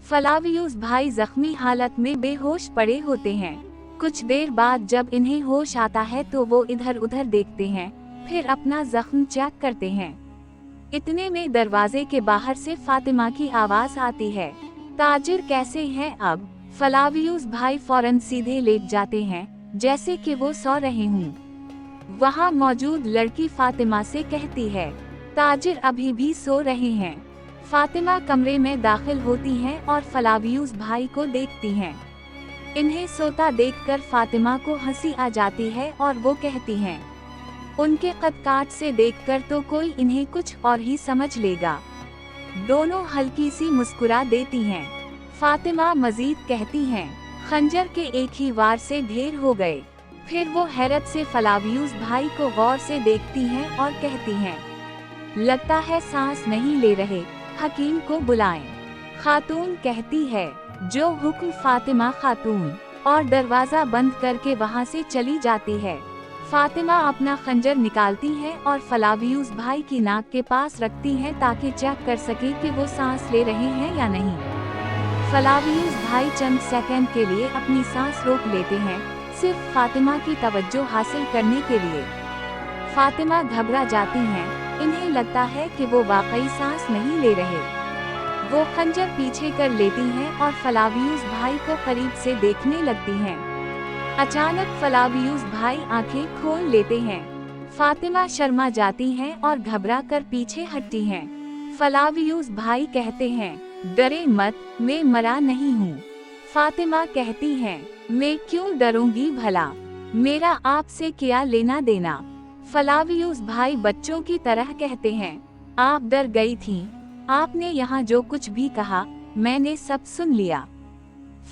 फ्लावियुस भाई जख्मी हालत में बेहोश पड़े होते हैं। कुछ देर बाद जब इन्हें होश आता है तो वो इधर उधर देखते हैं, फिर अपना जख्म चेक करते हैं। इतने में दरवाजे के बाहर से फातिमा की आवाज आती है, ताजिर कैसे हैं अब? फ्लावियुस भाई फौरन सीधे लेट जाते हैं, जैसे कि वो सो रहे हों। वहाँ मौजूद लड़की फातिमा से कहती है, ताजिर अभी भी सो रहे हैं। फातिमा कमरे में दाखिल होती हैं और फ्लावियुस भाई को देखती हैं। इन्हें सोता देखकर फातिमा को हंसी आ जाती है और वो कहती हैं, उनके कद-काठ से देखकर तो कोई इन्हें कुछ और ही समझ लेगा। दोनों हल्की सी मुस्कुरा देती हैं। फातिमा मजीद कहती हैं, खंजर के एक ही वार से ढेर हो गए। फिर वो हैरत से फ्लावियुस भाई को गौर से देखती हैं और कहती हैं, लगता है सांस नहीं ले रहे, हकीम को बुलाएं। खातून कहती है, जो हुक्म फातिमा खातून, और दरवाजा बंद करके वहाँ से चली जाती है। फातिमा अपना खंजर निकालती हैं और फ्लावियुस भाई की नाक के पास रखती हैं ताकि चेक कर सके कि वो सांस ले रहे हैं या नहीं। फ्लावियुस भाई चंद सेकंड के लिए अपनी सांस रोक लेते हैं, सिर्फ फातिमा की तवज्जो हासिल करने के लिए। फातिमा घबरा जाती हैं, इन्हें लगता है कि वो वाकई सांस नहीं ले रहे। वो खंजर पीछे कर लेती हैं और फ्लावियुस भाई को करीब से देखने लगती हैं। अचानक फ्लावियुस भाई आंखें खोल लेते हैं। फातिमा शर्मा जाती हैं और घबरा कर पीछे हटती हैं। फ्लावियुस भाई कहते हैं, डरे मत, मैं मरा नहीं हूँ। फातिमा कहती हैं, मैं क्यों डरूंगी भला, मेरा आपसे क्या लेना देना। फ्लावियुस भाई बच्चों की तरह कहते हैं, आप डर गई थीं, आपने यहाँ जो कुछ भी कहा मैंने सब सुन लिया।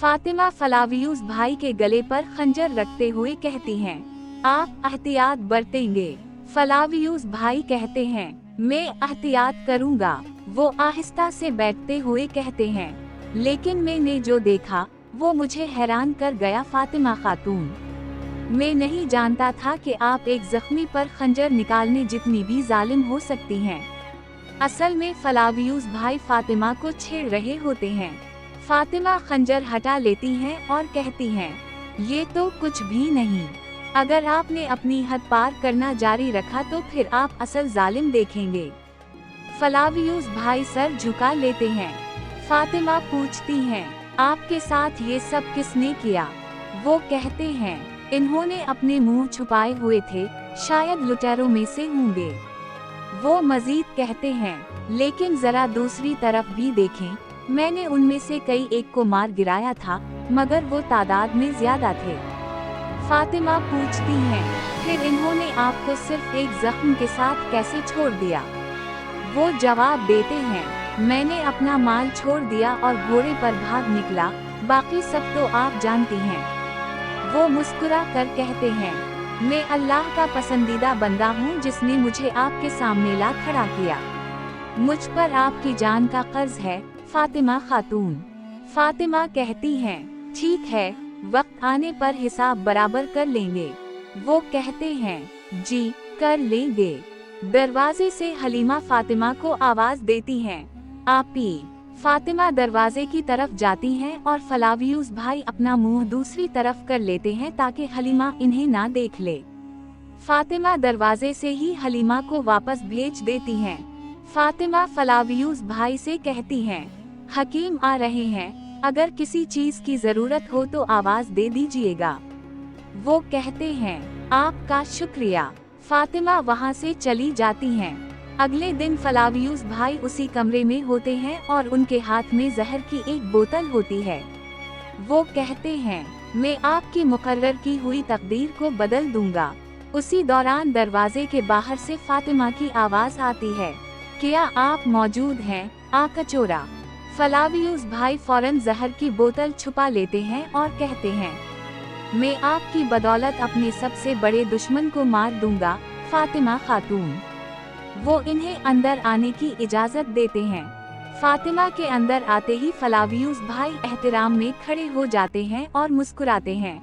फातिमा फ्लावियुस भाई के गले पर खंजर रखते हुए कहती हैं, आप एहतियात बरतेंगे। फ्लावियुस भाई कहते हैं, मैं एहतियात करूँगा। वो आहिस्ता से बैठते हुए कहते हैं, लेकिन मैंने जो देखा वो मुझे हैरान कर गया फातिमा खातून। मैं नहीं जानता था कि आप एक जख्मी पर खंजर निकालने जितनी भी जालिम हो सकती हैं। असल में फ्लावियुस भाई फातिमा को छेड़ रहे होते हैं। फातिमा खंजर हटा लेती हैं और कहती हैं, ये तो कुछ भी नहीं। अगर आपने अपनी हद पार करना जारी रखा तो फिर आप असल जालिम देखेंगे। फ्लावियुस भाई सर झुका लेते हैं। फातिमा पूछती हैं, आपके साथ ये सब किसने किया? वो कहते हैं, इन्होंने अपने मुंह छुपाए हुए थे, शायद लुटेरों में से होंगे। वो मजीद कहते हैं, लेकिन जरा दूसरी तरफ भी देखें, मैंने उनमें से कई एक को मार गिराया था, मगर वो तादाद में ज्यादा थे। फातिमा पूछती हैं, फिर इन्होंने आपको सिर्फ एक जख्म के साथ कैसे छोड़ दिया? वो जवाब देते हैं, मैंने अपना माल छोड़ दिया और घोड़े पर भाग निकला, बाकी सब तो आप जानती हैं। वो मुस्कुरा कर कहते हैं, मैं अल्लाह का पसंदीदा बंदा हूँ जिसने मुझे आपके सामने ला खड़ा किया। मुझ पर आपकी जान का कर्ज है फातिमा खातून। फातिमा कहती हैं, ठीक है, वक्त आने पर हिसाब बराबर कर लेंगे। वो कहते हैं, जी कर लेंगे। दरवाजे से हलीमा फातिमा को आवाज देती हैं, आपी। फातिमा दरवाजे की तरफ जाती हैं और फ्लावियुस भाई अपना मुंह दूसरी तरफ कर लेते हैं ताकि हलीमा इन्हें ना देख ले। फातिमा दरवाजे से ही हलीमा को वापस भेज देती हैं। फातिमा फ्लावियुस भाई से कहती हैं, हकीम आ रहे हैं, अगर किसी चीज की जरूरत हो तो आवाज दे दीजिएगा। वो कहते हैं, आपका शुक्रिया। फातिमा वहाँ से चली जाती हैं। अगले दिन फ्लावियुस भाई उसी कमरे में होते हैं और उनके हाथ में जहर की एक बोतल होती है। वो कहते हैं, मैं आपकी मुकर्रर की हुई तकदीर को बदल दूंगा। उसी दौरान दरवाजे के बाहर से फातिमा की आवाज आती है, क्या आप मौजूद हैं, आकचोरा? फ्लावियुस भाई फौरन जहर की बोतल छुपा लेते हैं और कहते हैं, मैं आपकी बदौलत अपने सबसे बड़े दुश्मन को मार दूंगा फातिमा खातून। वो इन्हें अंदर आने की इजाजत देते हैं। फातिमा के अंदर आते ही फ्लावियुस भाई एहतराम में खड़े हो जाते हैं और मुस्कुराते हैं।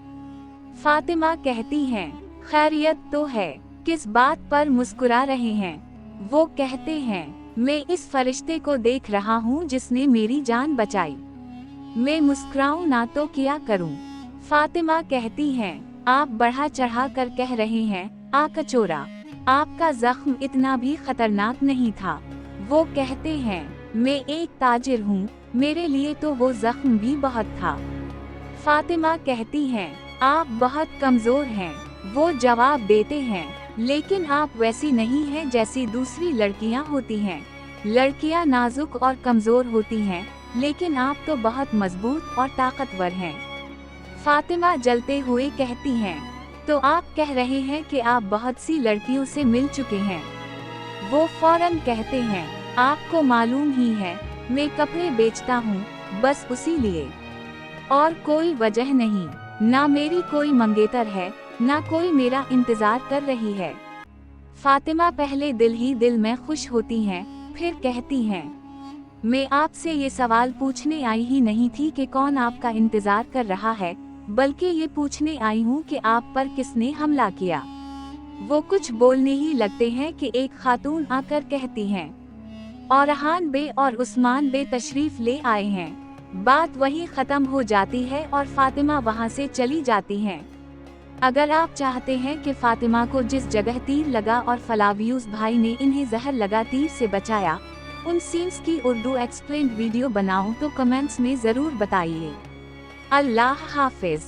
फातिमा कहती हैं, खैरियत तो है, किस बात पर मुस्कुरा रहे हैं? वो कहते हैं, मैं इस फरिश्ते को देख रहा हूँ जिसने मेरी जान बचाई। मैं मुस्कुराऊं ना तो क्या करूं। फातिमा कहती हैं, आप बढ़ा चढ़ा कर कह रहे हैं, कचोरा, आपका जख्म इतना भी खतरनाक नहीं था। वो कहते हैं, मैं एक ताजिर हूँ, मेरे लिए तो वो जख्म भी बहुत था। फातिमा कहती हैं, आप बहुत कमजोर हैं। वो जवाब देते हैं, लेकिन आप वैसी नहीं हैं जैसी दूसरी लड़कियां होती हैं। लड़कियां नाजुक और कमजोर होती हैं, लेकिन आप तो बहुत मजबूत और ताकतवर हैं। फातिमा जलते हुए कहती हैं, तो आप कह रहे हैं कि आप बहुत सी लड़कियों से मिल चुके हैं। वो फौरन कहते हैं, आपको मालूम ही है, मैं कपड़े बेचता हूँ, बस उसी लिए, और कोई वजह नहीं। ना मेरी कोई मंगेतर है, ना कोई मेरा इंतजार कर रही है। फातिमा पहले दिल ही दिल में खुश होती हैं, फिर कहती हैं, मैं आपसे ये सवाल पूछने आई ही नहीं थी कि कौन आपका इंतजार कर रहा है, बल्कि ये पूछने आई हूँ कि आप पर किसने हमला किया। वो कुछ बोलने ही लगते हैं कि एक खातून आकर कहती हैं, औरहान बे और उस्मान बे तशरीफ ले आए हैं। बात वहीं खत्म हो जाती है और फातिमा वहां से चली जाती हैं। अगर आप चाहते हैं कि फातिमा को जिस जगह तीर लगा और फलावियूज भाई ने इन्हें जहर लगा तीर से बचाया, उन सीन्स की उर्दू एक्सप्लेन्ड वीडियो बनाऊं तो कमेंट्स में जरूर बताइए। अल्लाह हाफिज।